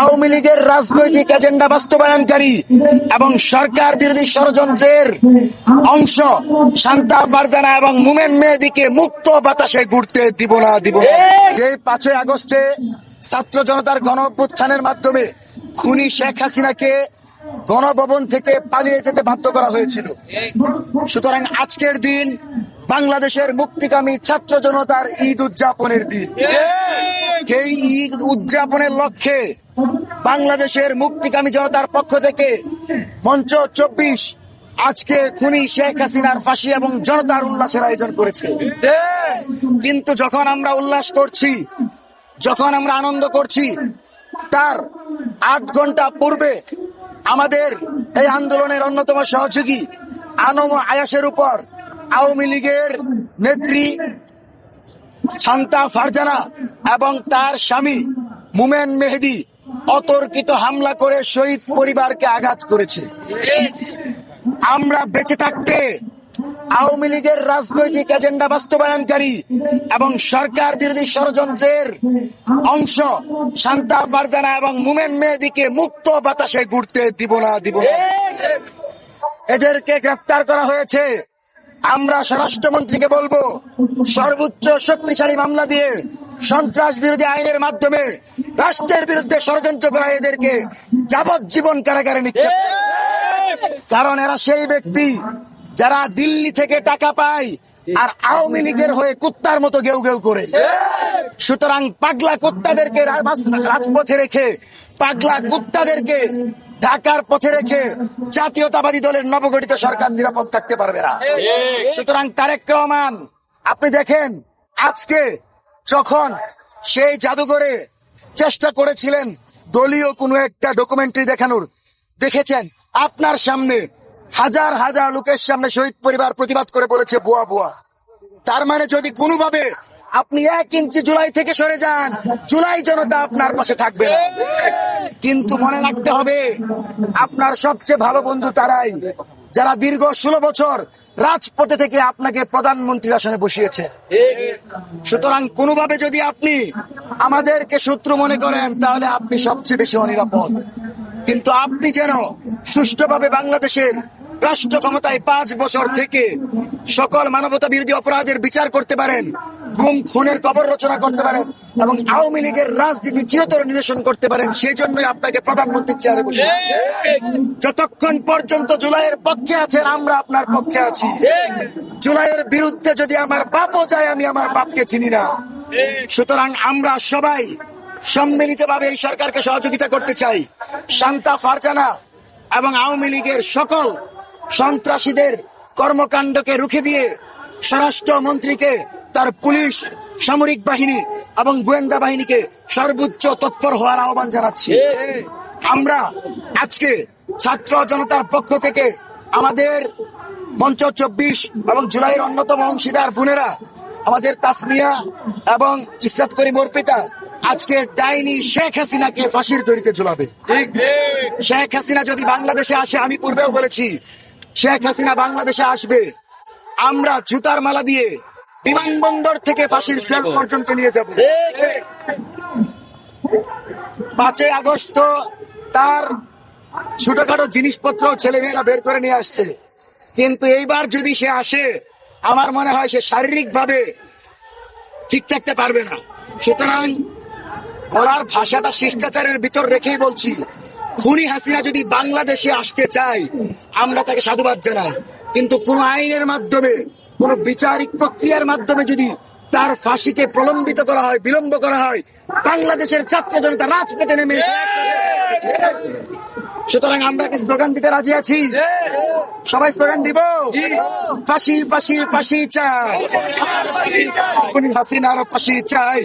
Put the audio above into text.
আওয়ামী লীগের রাজনৈতিক এজেন্ডা বাস্তবায়নকারী এবং সরকার বিরোধী ষড়যন্ত্রের অংশ শান্তা ফারজানা এবং মোমেন মেহেদীকে মুক্ত বাতাসে ঘুরতে দিব না। এই 5ই আগস্টে ছাত্র জনতার গণ অভ্যুত্থানের মাধ্যমে খুনি শেখ হাসিনাকে গণভবন থেকে পালিয়ে যেতে বাধ্য করা হয়েছিল। সুতরাং আজকের দিন বাংলাদেশের মুক্তিকামী ছাত্র জনতার ঈদ উদযাপনের দিন। এই ঈদ উদযাপনের লক্ষ্যে বাংলাদেশের মুক্তিকামী জনতার পক্ষ থেকে মঞ্চ 24 আজকে খুনি শেখ হাসিনার ফাঁসি এবং জনতার উল্লাসের আয়োজন করেছে। কিন্তু যখন আমরা উল্লাস করছি, যখন আমরা আনন্দ করছি, তার 8 ঘন্টা পূর্বে আমাদের এই আন্দোলনের অন্যতম সহযোগী আনম আয়াসের উপর আওয়ামী লীগের নেত্রী শান্তা ফারজানা এবং তার স্বামী মোমেন মেহেদী অতর্কিত হামলা করে শহীদ পরিবারকে আঘাত করেছে। আমরা বেঁচে থাকতে আওয়ামী লীগের রাজনৈতিক এজেন্ডা বাস্তবায়নকারী এবং সরকার বিরোধী ষড়যন্ত্রের অংশ শান্তা ফারজানা এবং মোমেন মেহেদীকে মুক্ত বাতাসে ঘুরতে দিব না। এদেরকে গ্রেফতার করা হয়েছে। আমরা স্বরাষ্ট্রমন্ত্রীকে বলবো, সর্বোচ্চ শক্তিশালী মামলা দিয়ে সন্ত্রাস বিরোধী আইনের মাধ্যমে রাষ্ট্রের বিরুদ্ধে ষড়যন্ত্র করা এদেরকে যাবজ্জীবন কারাগারে নিক্ষেপ। কারণ এরা সেই ব্যক্তি যারা দিল্লি থেকে টাকা পায় আর আওয়ামী লীগের হয়ে কুত্তার মতো গেউ গেউ করে। সুতরাং পাগলা কুত্তাদেরকে রাজপথে রেখে, পাগলা কুত্তাদেরকে ঢাকার পথে রেখে জাতীয়তাবাদী দলের নবগঠিত সরকার নিরাপদ থাকতে পারবে না। সুতরাং তারেক রহমান, আপনি দেখেন আজকে যখন সেই জাদুঘরে চেষ্টা করেছিলেন দলীয় কোনো একটা ডকুমেন্টারি দেখানোর, দেখেছেন আপনার সামনে হাজার হাজার লোকের সামনে শহীদ পরিবার প্রতিবাদ করে বলেছে বুয়া বুয়া। তার মানে যদি কোনোভাবে আপনি 1 ইঞ্চি জুলাই থেকে সরে যান, জুলাই জনতা আপনার পাশে থাকবে না। কিন্তু মনে রাখতে হবে, আপনার সবচেয়ে ভালো বন্ধু তারাই যারা দীর্ঘ 16 বছর রাজপথে থেকে আপনাকে প্রধানমন্ত্রীর আসনে বসিয়েছে। সুতরাং কোনোভাবে যদি আপনি আমাদেরকে শত্রু মনে করেন, তাহলে আপনি সবচেয়ে বেশি অনিরাপদ। কিন্তু আপনি যেন সুষ্ঠুভাবে বাংলাদেশের রাষ্ট্র ক্ষমতায় 5 বছর থেকে সকল মানবতা বিরোধী অপরাধের বিচার করতে পারেন, গুম খুনের কবর রচনা করতে পারেন এবং আওয়ামী লীগের রাজনীতি চিরতরে নিরসন করতে পারেন, সেই জন্যই আপনাকে প্রধানমন্ত্রীর চেয়ারে বসে। যতক্ষণ পর্যন্ত জুলাইয়ের পক্ষে আছেন, আমরা আপনার পক্ষে আছি। জুলাইয়ের বিরুদ্ধে যদি আমার বাপও যায়, আমি আমার বাপকে চিনি না। সুতরাং আমরা সবাই সম্মিলিতভাবে এই সরকারকে সহযোগিতা করতে চাই। শান্তা ফারজানা এবং আওয়ামী লীগের সকল সন্ত্রাসীদের কর্মকাণ্ডকে রুখে দিয়ে স্বরাষ্ট্রমন্ত্রীকে, তার পুলিশ, সামরিক বাহিনী এবং গোয়েন্দা বাহিনীকে সর্বোচ্চ তৎপর হওয়ার আহ্বান জানাচ্ছি। আমরা আজকে ছাত্র জনতার পক্ষ থেকে আমাদের মঞ্চ 24 এবং জুলাইয়ের অন্যতম অংশীদার বোনেরা, আমাদের তাসমিয়া এবং ইসরাত করিম অর্পিতা আজকে ডাইনি শেখ হাসিনাকে ফাঁসির দড়িতে ঝুলাবে। শেখ হাসিনা যদি বাংলাদেশে আসে, আমি পূর্বেও বলেছি শেখ হাসিনা বাংলাদেশে আসবে, আমরা জুতার মালা দিয়ে বিমানবন্দর থেকে ফাঁসির সেল পর্যন্ত নিয়ে যাব। 5ই আগস্ট তার ছোটখাটো জিনিসপত্র ছেলেমেয়েরা বের করে নিয়ে আসছে, কিন্তু এইবার যদি সে আসে, আমার মনে হয় সে শারীরিক ভাবে ঠিক থাকতে পারবে না। সুতরাং বলার ভাষাটা শিষ্টাচারের ভিতর রেখেই বলছি, খুনি হাসিনা যদি বাংলাদেশে আসতে চায়, আমরা তাকে সাধুবাদ জানাই। কিন্তু কোন আইনের মাধ্যমে, কোন বিচারিক প্রক্রিয়ার মাধ্যমে যদি তার ফাঁসিকে প্রলম্বিত করা হয়, বিলম্ব করা হয়, বাংলাদেশের ছাত্র জনতা রাজপথে নেমে। সুতরাং আমরা কি স্লোগান দিতে রাজি আছি? সবাই স্লোগান দিব, ফাঁসি ফাঁসি ফাঁসি চাই, খুনি হাসিনার ফাঁসি চাই।